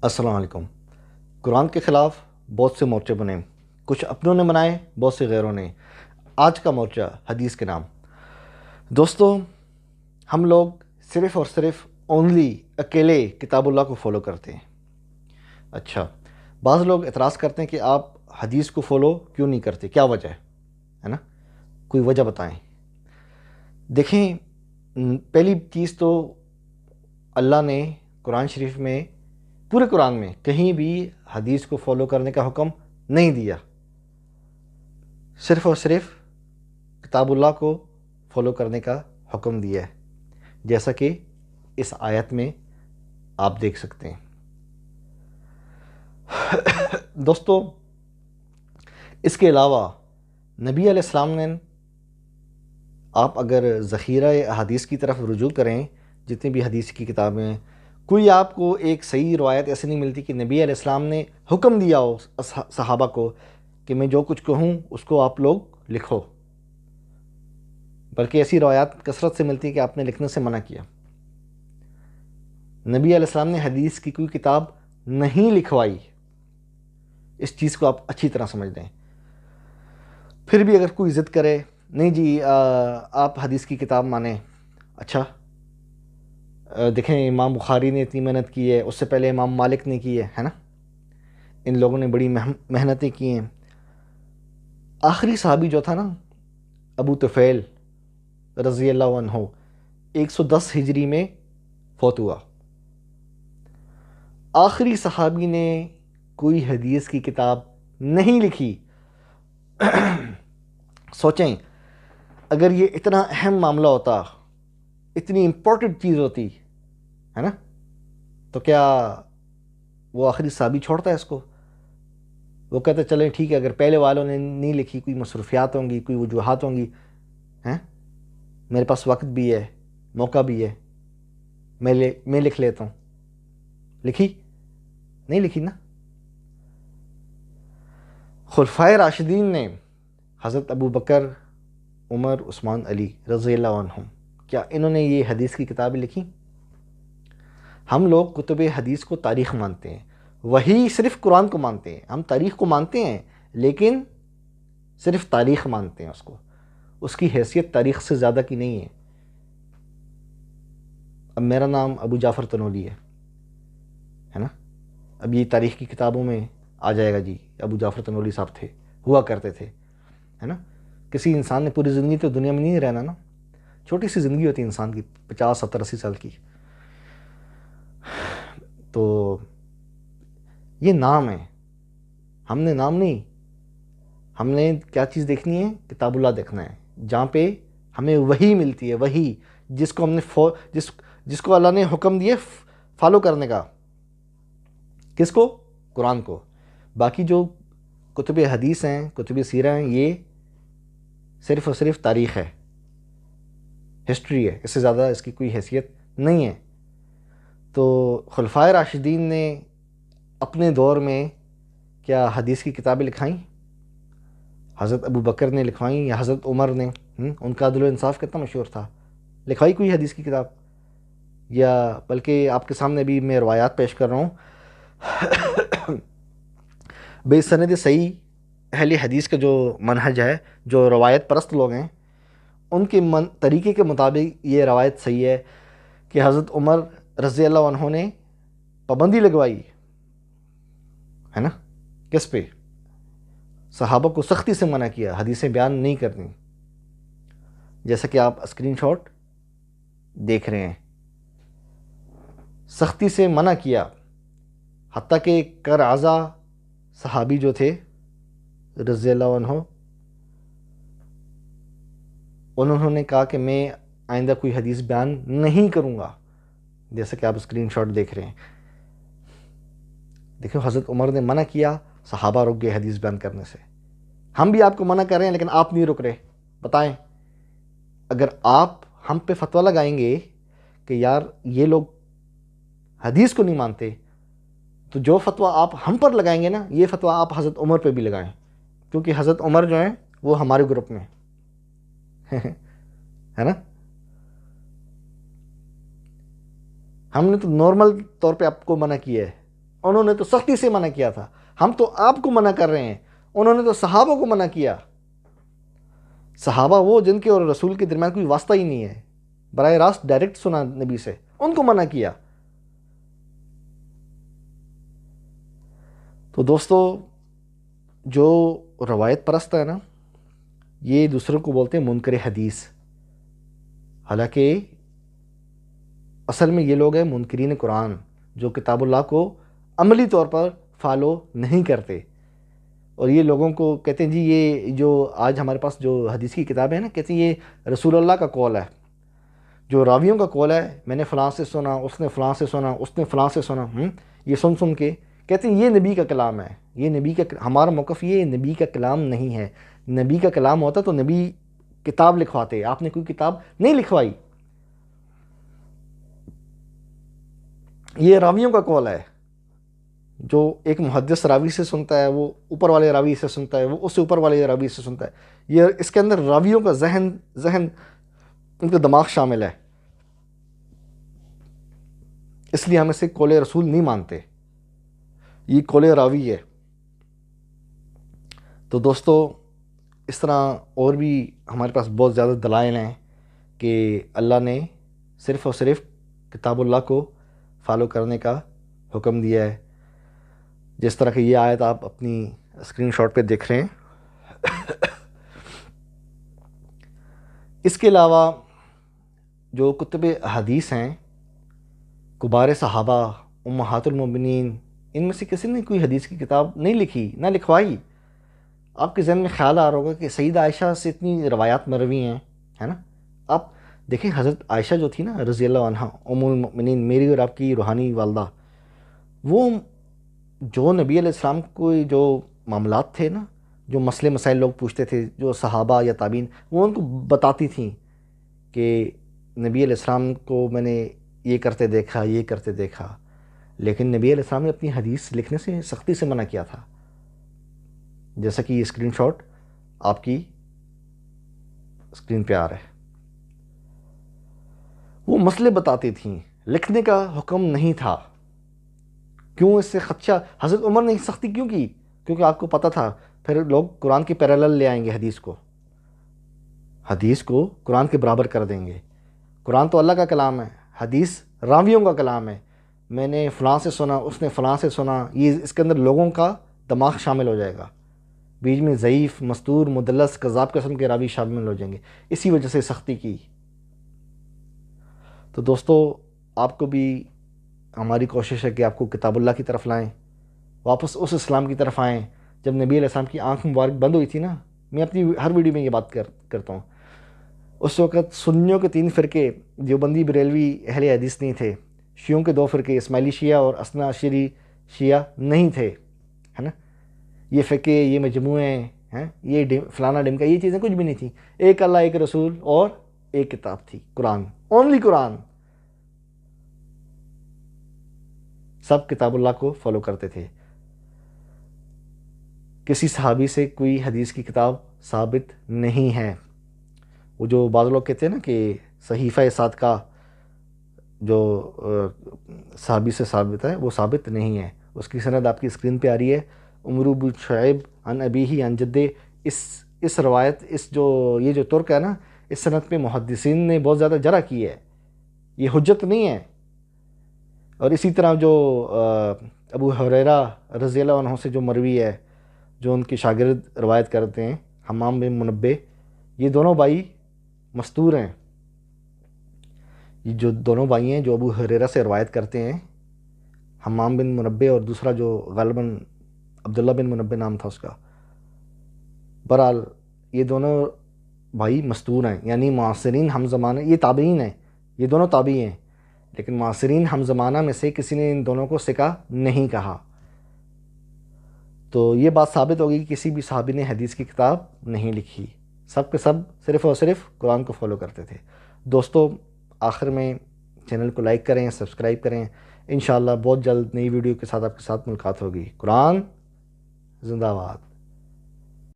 السلام علیکم۔ قرآن کے خلاف بہت سے مورچے بنے، کچھ اپنوں نے بنائے، بہت سے غیروں نے۔ آج کا مورچہ حدیث کے نام۔ دوستو، ہم لوگ صرف اور صرف اکیلے کتاب اللہ کو فالو کرتے ہیں۔ اچھا، بعض لوگ اعتراض کرتے ہیں کہ آپ حدیث کو فالو کیوں نہیں کرتے، کیا وجہ ہے نا؟ کوئی وجہ بتائیں۔ دیکھیں، پہلی چیز تو اللہ نے قرآن شریف میں، پورے قرآن میں کہیں بھی حدیث کو فالو کرنے کا حکم نہیں دیا، صرف اور صرف کتاب اللہ کو فالو کرنے کا حکم دیا ہے، جیسا کہ اس آیت میں آپ دیکھ سکتے ہیں۔ دوستو، اس کے علاوہ نبی علیہ السلام نے، آپ اگر ذخیرہ احادیث کی طرف رجوع کریں، جتنی بھی حدیث کی کتابیں ہیں، کوئی آپ کو ایک صحیح روایت ایسے نہیں ملتی کہ نبی علیہ السلام نے حکم دیا ہو صحابہ کو کہ میں جو کچھ کہوں اس کو آپ لوگ لکھو، بلکہ ایسی روایات کثرت سے ملتی ہے کہ آپ نے لکھنے سے منع کیا۔ نبی علیہ السلام نے حدیث کی کوئی کتاب نہیں لکھوائی، اس چیز کو آپ اچھی طرح سمجھ لیں۔ پھر بھی اگر کوئی ضد کرے، نہیں جی آپ حدیث کی کتاب مانیں، اچھا دیکھیں امام بخاری نے اتنی محنت کی ہے، اس سے پہلے امام مالک نے کی ہے نا، ان لوگوں نے بڑی محنتیں کی ہیں۔ آخری صحابی جو تھا نا، ابو طفیل رضی اللہ عنہ، 110 ہجری میں فوت ہوا۔ آخری صحابی نے کوئی حدیث کی کتاب نہیں لکھی۔ سوچیں، اگر یہ اتنا اہم معاملہ ہوتا، اتنی امپورٹنٹ چیز ہوتی ہے نا، تو کیا وہ آخری صحابی چھوڑتا ہے اس کو؟ وہ کہتے چلیں ٹھیک ہے، اگر پہلے والوں نے نہیں لکھی، کوئی مصروفیات ہوں گی، کوئی وجوہات ہوں گی، میرے پاس وقت بھی ہے، موقع بھی ہے، میں لکھ لیتا ہوں۔ لکھی؟ نہیں لکھی نا۔ خلفائے راشدین نے، حضرت ابو بکر، عمر، عثمان، علی رضی اللہ عنہم، کیا انہوں نے یہ حدیث کی کتابیں لکھی؟ ہم لوگ کتب حدیث کو تاریخ مانتے ہیں، وہی صرف قرآن کو مانتے ہیں۔ ہم تاریخ کو مانتے ہیں لیکن صرف تاریخ مانتے ہیں، اس کی حیثیت تاریخ سے زیادہ کی نہیں ہے۔ اب میرا نام ابو جعفر تنولی ہے نا، اب یہ تاریخ کی کتابوں میں آ جائے گا، جی ابو جعفر تنولی صاحب تھے، ہوا کرتے تھے، ہے نا۔ کسی انسان نے پوری زندگی تو دنیا میں نہیں رہنا نا، چھوٹی سی زندگی ہوتی ہے انسان کی، 50 70 80 سال کی۔ تو یہ نام ہے، ہم نے نام نہیں، ہم نے کیا چیز دیکھنی ہے؟ کتاب اللہ دیکھنا ہے، جہاں پہ ہمیں وحی ملتی ہے، وحی جس کو ہم نے جس کو اللہ نے حکم دیے فالو کرنے کا۔ کس کو؟ قرآن کو۔ باقی جو کتب حدیث ہیں، کتب سیرہ ہیں، یہ صرف اور صرف تاریخ ہے، ہسٹری ہے، اس سے زیادہ اس کی کوئی حیثیت نہیں ہے۔ تو خلفائے راشدین نے اپنے دور میں کیا حدیث کی کتابیں لکھائیں؟ حضرت ابو بکر نے لکھوائیں یا حضرت عمر نے؟ ان کا عدل و انصاف کتنا مشہور تھا، لکھوائی کوئی حدیث کی کتاب؟ یا بلکہ آپ کے سامنے بھی میں روایات پیش کر رہا ہوں۔ بے سند صحیح اہل حدیث کا جو منہج ہے، جو روایت پرست لوگ ہیں، ان کے طریقے کے مطابق یہ روایت صحیح ہے کہ حضرت عمر رضی اللہ عنہ نے پابندی لگوائی ہے نا، کس پہ؟ صحابہ کو سختی سے منع کیا حدیثیں بیان نہیں کرنی، جیسا کہ آپ اسکرین شاٹ دیکھ رہے ہیں۔ سختی سے منع کیا، حتیٰ کہ کرعزہ صحابی جو تھے رضی اللہ عنہ، انہوں نے کہا کہ میں آئندہ کوئی حدیث بیان نہیں کروں گا، جیسا کہ آپ اسکرین شاٹ دیکھ رہے ہیں۔ دیکھو، حضرت عمر نے منع کیا، صحابہ رک گئے حدیث بیان کرنے سے۔ ہم بھی آپ کو منع کر رہے ہیں لیکن آپ نہیں رک رہے۔ بتائیں، اگر آپ ہم پہ فتویٰ لگائیں گے کہ یار یہ لوگ حدیث کو نہیں مانتے، تو جو فتویٰ آپ ہم پر لگائیں گے نا، یہ فتویٰ آپ حضرت عمر پہ بھی لگائیں، کیونکہ حضرت عمر جو ہیں وہ ہمارے گروپ میں ہے نا۔ ہم نے تو نارمل طور پہ آپ کو منع کیا ہے، انہوں نے تو سختی سے منع کیا تھا. ہم تو آپ کو منع کر رہے ہیں. انہوں نے تو صحابہ کو منع کیا. صحابہ وہ جن کے اور رسول کے درمیان کوئی واسطہ ہی نہیں ہے, براہ راست ڈائریکٹ سنا نبی سے, ان کو منع کیا. تو دوستو, جو روایت پرست ہے نا, یہ دوسروں کو بولتے ہیں منکر حدیث. حالانکہ اصل میں یہ لوگ ہیں منکرین قرآن, جو کتاب اللہ کو عملی طور پر فالو نہیں کرتے. اور یہ لوگوں کو کہتے ہیں جی یہ جو آج ہمارے پاس جو حدیث کی کتابیں ہیں نا, کہتے ہیں یہ رسول اللہ کا قول ہے, جو راویوں کا قول ہے, میں نے فلاں سے سنا, اس نے فلاں سے سنا, اس نے فلاں سے سنا, یہ سن کے کہتے ہیں یہ نبی کا کلام ہے. یہ نبی کا, ہمارا موقف یہ نبی کا کلام نہیں ہے. نبی کا کلام ہوتا تو نبی کتاب لکھواتے. آپ نے کوئی کتاب نہیں لکھوائی. یہ راویوں کا قول ہے. جو ایک محدث راوی سے سنتا ہے, وہ اوپر والے راوی سے سنتا ہے, وہ اس سے اوپر والے راوی سے سنتا ہے. یہ اس کے اندر راویوں کا ذہن ان کا دماغ شامل ہے. اس لیے ہم اسے قول رسول نہیں مانتے, یہ قول راوی ہے. تو دوستو, اس طرح اور بھی ہمارے پاس بہت زیادہ دلائل ہیں کہ اللہ نے صرف اور صرف کتاب اللہ کو فالو کرنے کا حکم دیا ہے. جس طرح کہ یہ آیت آپ اپنی اسکرین شاٹ پہ دیکھ رہے ہیں. اس کے علاوہ جو کتب حدیث ہیں, کبار صحابہ, امہات المؤمنین, ان میں سے کسی نے کوئی حدیث کی کتاب نہیں لکھی, نہ لکھوائی. آپ کے ذہن میں خیال آ رہا ہوگا کہ سیدہ عائشہ سے اتنی روایات مروی ہیں, ہے نا. آپ دیکھیں, حضرت عائشہ جو تھی نا رضی اللہ عنہا, ام المؤمنین, میری اور آپ کی روحانی والدہ, وہ جو نبی علیہ السلام کو جو معاملات تھے نا, جو مسئلے مسائل لوگ پوچھتے تھے, جو صحابہ یا تابعین, وہ ان کو بتاتی تھیں کہ نبی علیہ السلام کو میں نے یہ کرتے دیکھا, یہ کرتے دیکھا. لیکن نبی علیہ السلام نے اپنی حدیث لکھنے سے سختی سے منع کیا تھا. جیسا کہ یہ اسکرین شاٹ آپ کی اسکرین پہ آ رہا ہے. وہ مسئلے بتاتی تھیں, لکھنے کا حکم نہیں تھا. کیوں اس سے خدشہ حضرت عمر نے سختی کیوں کی؟ کیونکہ آپ کو پتہ تھا پھر لوگ قرآن کے پیرالل لے آئیں گے, حدیث کو قرآن کے برابر کر دیں گے. قرآن تو اللہ کا کلام ہے, حدیث راویوں کا کلام ہے. میں نے فلاں سے سنا, اس نے فلاں سے سنا, یہ اس کے اندر لوگوں کا دماغ شامل ہو جائے گا. بیچ میں ضعیف, مستور, مدلس, کذاب قسم کے راوی شامل ہو جائیں گے. اسی وجہ سے سختی کی. تو دوستو, آپ کو بھی ہماری کوشش ہے کہ آپ کو کتاب اللہ کی طرف لائیں, واپس اس اسلام کی طرف آئیں جب نبی علیہ السلام کی آنکھ مبارک بند ہوئی تھی نا. میں اپنی ہر ویڈیو میں یہ بات کرتا ہوں. اس وقت سنیوں کے 3 فرقے, دیوبندی, بریلوی, اہل حدیث نہیں تھے. شیعوں کے 2 فرقے, اسماعیلی شیعہ اور اثنا عشری شیعہ نہیں تھے, ہے نا. یہ فرقے, یہ مجموعے ہیں, یہ فلانا ڈمکا, یہ چیزیں کچھ بھی نہیں تھیں. ایک اللہ, ایک رسول اور ایک کتاب تھی, قرآن, اونلی قرآن. سب کتاب اللہ کو فالو کرتے تھے. کسی صحابی سے کوئی حدیث کی کتاب ثابت نہیں ہے. وہ جو بعض لوگ کہتے ہیں نا کہ صحیفہ صادقہ جو صحابی سے ثابت ہے, وہ ثابت نہیں ہے. اس کی سند آپ کی اسکرین پہ آ رہی ہے. عمرو بن شعیب عن ابیہ عن جدہ. اس روایت, یہ جو ترک ہے نا, اس سند پہ محدثین نے بہت زیادہ جرح کی ہے. یہ حجت نہیں ہے. اور اسی طرح جو ابو ہریرہ رضی اللہ عنہ سے جو مروی ہے, جو ان کے شاگرد روایت کرتے ہیں, حمام بن منبہ, یہ دونوں بھائی مستور ہیں. یہ جو دونوں بھائی ہیں جو ابو ہریرہ سے روایت کرتے ہیں, حمام بن منبہ اور دوسرا جو غالباً عبداللہ بن منبہ نام تھا اس کا. بہرحال یہ دونوں بھائی مستور ہیں, یعنی معاصرین ہم زمانہ, یہ تابعین ہیں, یہ دونوں تابعی ہیں, لیکن معاصرین ہم زمانہ میں سے کسی نے ان دونوں کو ثقہ نہیں کہا. تو یہ بات ثابت ہوگی کہ کسی بھی صحابی نے حدیث کی کتاب نہیں لکھی. سب کے سب صرف اور صرف قرآن کو فالو کرتے تھے. دوستو, آخر میں چینل کو لائک کریں, سبسکرائب کریں. انشاءاللہ بہت جلد نئی ویڈیو کے ساتھ آپ کے ساتھ ملاقات ہوگی. قرآن زندہ باد.